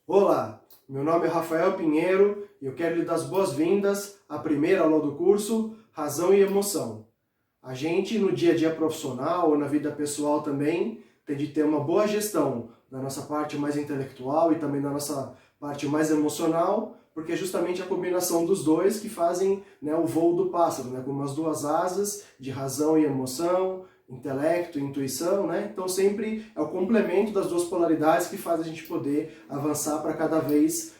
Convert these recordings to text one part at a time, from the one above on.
Olá, meu nome é Rafael Pinheiro e eu quero lhe dar as boas-vindas à primeira aula do curso Razão e Emoção. A gente, no dia a dia profissional ou na vida pessoal também, tem de ter uma boa gestão da nossa parte mais intelectual e também da nossa parte mais emocional, porque é justamente a combinação dos dois que fazem, o voo do pássaro, como as duas asas de razão e emoção, intelecto e intuição, Então sempre é o complemento das duas polaridades que faz a gente poder avançar para cada vez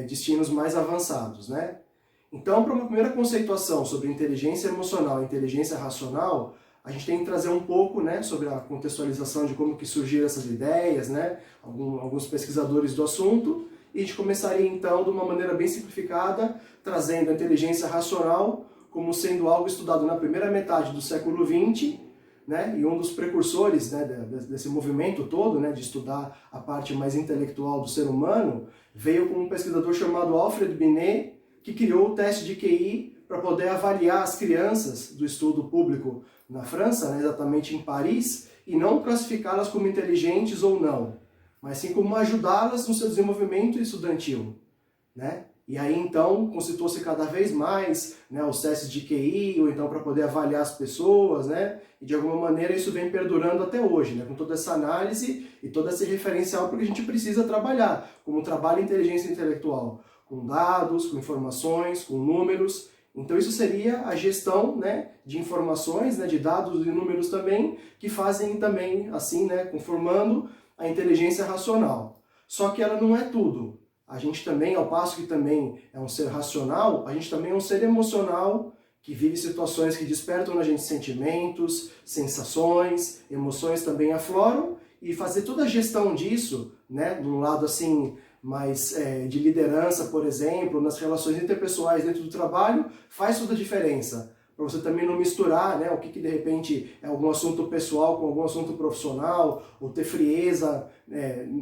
destinos mais avançados, Então, para uma primeira conceituação sobre inteligência emocional e inteligência racional, a gente tem que trazer um pouco sobre a contextualização de como que surgiram essas ideias, alguns pesquisadores do assunto, e a gente começaria então de uma maneira bem simplificada, trazendo a inteligência racional como sendo algo estudado na primeira metade do século XX, e um dos precursores desse movimento todo, de estudar a parte mais intelectual do ser humano, veio com um pesquisador chamado Alfred Binet, que criou o teste de QI para poder avaliar as crianças do estudo público na França, exatamente em Paris, e não classificá-las como inteligentes ou não, mas sim como ajudá-las no seu desenvolvimento estudantil, E aí então constituiu-se cada vez mais os testes de QI, ou então para poder avaliar as pessoas, E de alguma maneira isso vem perdurando até hoje, com toda essa análise e todo esse referencial, porque a gente precisa trabalhar, como trabalha a inteligência intelectual, com dados, com informações, com números. Então isso seria a gestão de informações, de dados e números também, que fazem também, assim, conformando a inteligência racional. Só que ela não é tudo. A gente também, ao passo que também é um ser racional, a gente também é um ser emocional, que vive situações que despertam na gente sentimentos, sensações, emoções também afloram, e fazer toda a gestão disso, de um lado assim, mais de liderança, por exemplo, nas relações interpessoais dentro do trabalho, faz toda a diferença. Para você também não misturar o que de repente é algum assunto pessoal com algum assunto profissional, ou ter frieza,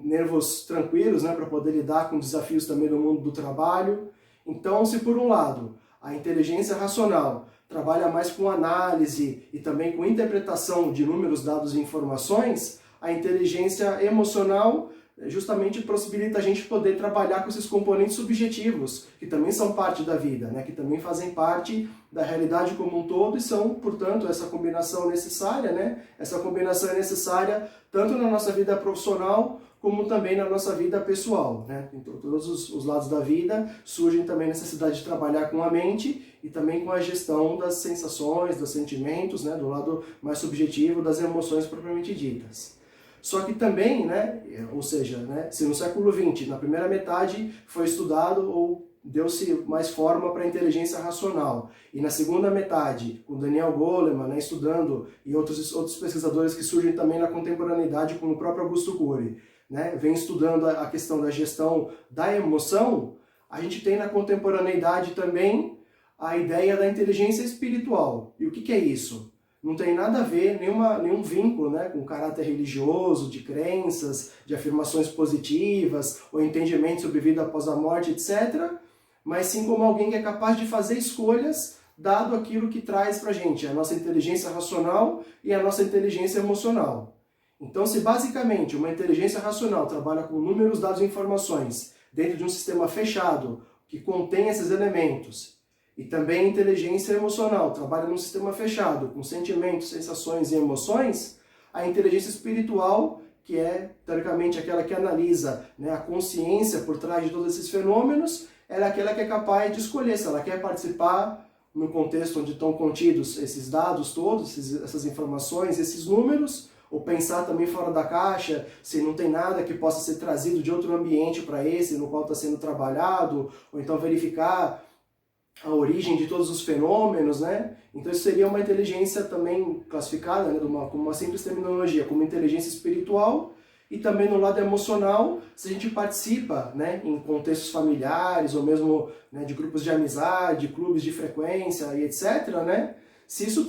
nervos tranquilos para poder lidar com desafios também no mundo do trabalho. Então, se por um lado a inteligência racional trabalha mais com análise e também com interpretação de números, dados e informações, a inteligência emocional justamente possibilita a gente poder trabalhar com esses componentes subjetivos, que também são parte da vida, que também fazem parte da realidade como um todo e são, portanto, essa combinação necessária, Essa combinação é necessária tanto na nossa vida profissional como também na nossa vida pessoal, Em todos os lados da vida surgem também a necessidade de trabalhar com a mente e também com a gestão das sensações, dos sentimentos, do lado mais subjetivo das emoções propriamente ditas. Só que também, ou seja, se no século XX, na primeira metade, foi estudado ou deu-se mais forma para a inteligência racional, e na segunda metade, com Daniel Goleman estudando, e outros pesquisadores que surgem também na contemporaneidade, como o próprio Augusto Cury, vem estudando a questão da gestão da emoção, a gente tem na contemporaneidade também a ideia da inteligência espiritual. E o que é isso? Não tem nada a ver, nenhum vínculo com caráter religioso, de crenças, de afirmações positivas, ou entendimento sobre vida após a morte, etc. Mas sim como alguém que é capaz de fazer escolhas, dado aquilo que traz para a gente, a nossa inteligência racional e a nossa inteligência emocional. Então, se basicamente uma inteligência racional trabalha com números, dados e informações dentro de um sistema fechado, que contém esses elementos, e também a inteligência emocional trabalha num sistema fechado, com sentimentos, sensações e emoções, a inteligência espiritual, que é, teoricamente, aquela que analisa a consciência por trás de todos esses fenômenos, ela é aquela que é capaz de escolher se ela quer participar no contexto onde estão contidos esses dados todos, essas informações, esses números, ou pensar também fora da caixa, se não tem nada que possa ser trazido de outro ambiente para esse no qual está sendo trabalhado, ou então verificar a origem de todos os fenômenos, Então isso seria uma inteligência também classificada, como uma simples terminologia, como inteligência espiritual, e também no lado emocional, se a gente participa, em contextos familiares, ou mesmo de grupos de amizade, clubes de frequência e etc., se isso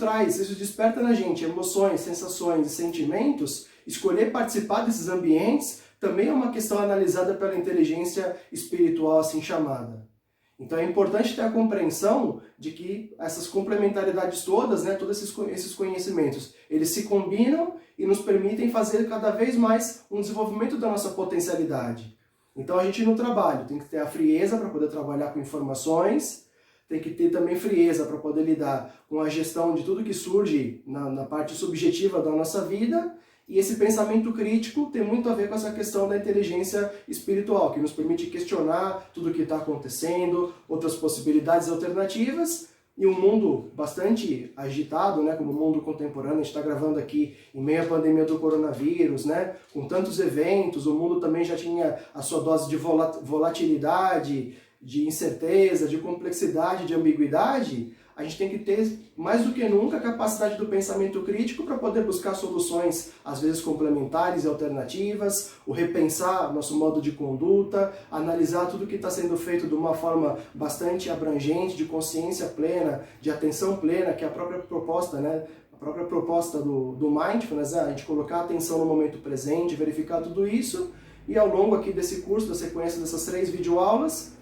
desperta na gente emoções, sensações e sentimentos, escolher participar desses ambientes também é uma questão analisada pela inteligência espiritual assim chamada. Então é importante ter a compreensão de que essas complementaridades todas, todos esses conhecimentos, eles se combinam e nos permitem fazer cada vez mais um desenvolvimento da nossa potencialidade. Então a gente no trabalho tem que ter a frieza para poder trabalhar com informações, tem que ter também frieza para poder lidar com a gestão de tudo que surge na parte subjetiva da nossa vida, e esse pensamento crítico tem muito a ver com essa questão da inteligência espiritual, que nos permite questionar tudo o que está acontecendo, outras possibilidades alternativas, e um mundo bastante agitado, né, como o mundo contemporâneo. A gente está gravando aqui em meio à pandemia do coronavírus, né, com tantos eventos, o mundo também já tinha a sua dose de volatilidade, de incerteza, de complexidade, de ambiguidade. A gente tem que ter, mais do que nunca, a capacidade do pensamento crítico para poder buscar soluções, às vezes complementares e alternativas, o repensar nosso modo de conduta, analisar tudo que está sendo feito de uma forma bastante abrangente, de consciência plena, de atenção plena, que é a própria proposta, né? A própria proposta do Mindfulness, a gente colocar a atenção no momento presente, verificar tudo isso, e ao longo aqui desse curso, da sequência dessas 3 videoaulas,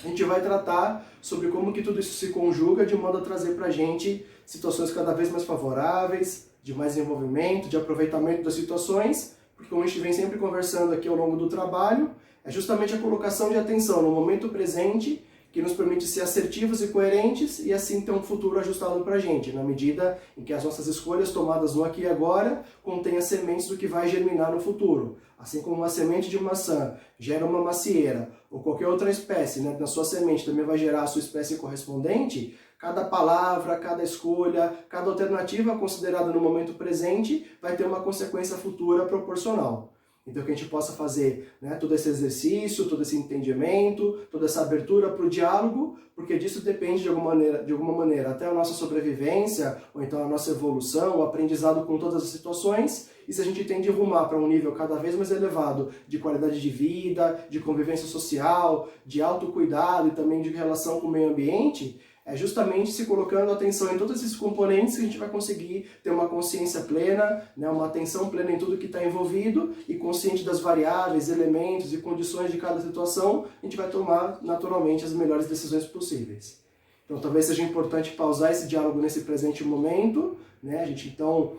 a gente vai tratar sobre como que tudo isso se conjuga de modo a trazer para a gente situações cada vez mais favoráveis, de mais desenvolvimento, de aproveitamento das situações, porque como a gente vem sempre conversando aqui ao longo do trabalho, é justamente a colocação de atenção no momento presente que nos permite ser assertivos e coerentes e assim ter um futuro ajustado para a gente, na medida em que as nossas escolhas tomadas no aqui e agora contêm as sementes do que vai germinar no futuro. Assim como uma semente de maçã gera uma macieira, ou qualquer outra espécie, né, na sua semente também vai gerar a sua espécie correspondente, cada palavra, cada escolha, cada alternativa considerada no momento presente vai ter uma consequência futura proporcional. Então que a gente possa fazer, né, todo esse exercício, todo esse entendimento, toda essa abertura para o diálogo, porque disso depende de alguma maneira até a nossa sobrevivência, ou então a nossa evolução, o aprendizado com todas as situações, e se a gente tem de rumar para um nível cada vez mais elevado de qualidade de vida, de convivência social, de autocuidado e também de relação com o meio ambiente, é justamente se colocando atenção em todos esses componentes que a gente vai conseguir ter uma consciência plena, né, uma atenção plena em tudo que está envolvido e consciente das variáveis, elementos e condições de cada situação, a gente vai tomar naturalmente as melhores decisões possíveis. Então talvez seja importante pausar esse diálogo nesse presente momento, né, a gente então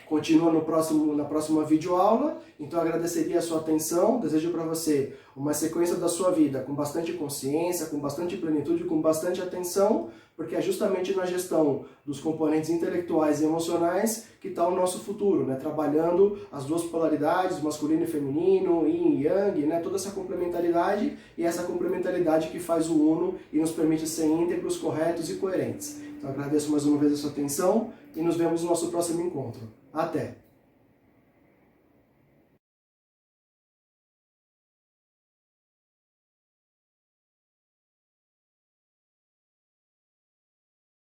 continua na próxima videoaula. Então agradeceria a sua atenção, desejo para você uma sequência da sua vida com bastante consciência, com bastante plenitude, com bastante atenção, porque é justamente na gestão dos componentes intelectuais e emocionais que está o nosso futuro, né? Trabalhando as duas polaridades, masculino e feminino, yin e yang, né? Toda essa complementaridade, e essa complementaridade que faz o uno e nos permite ser íntegros, corretos e coerentes. Então agradeço mais uma vez a sua atenção e nos vemos no nosso próximo encontro. Até!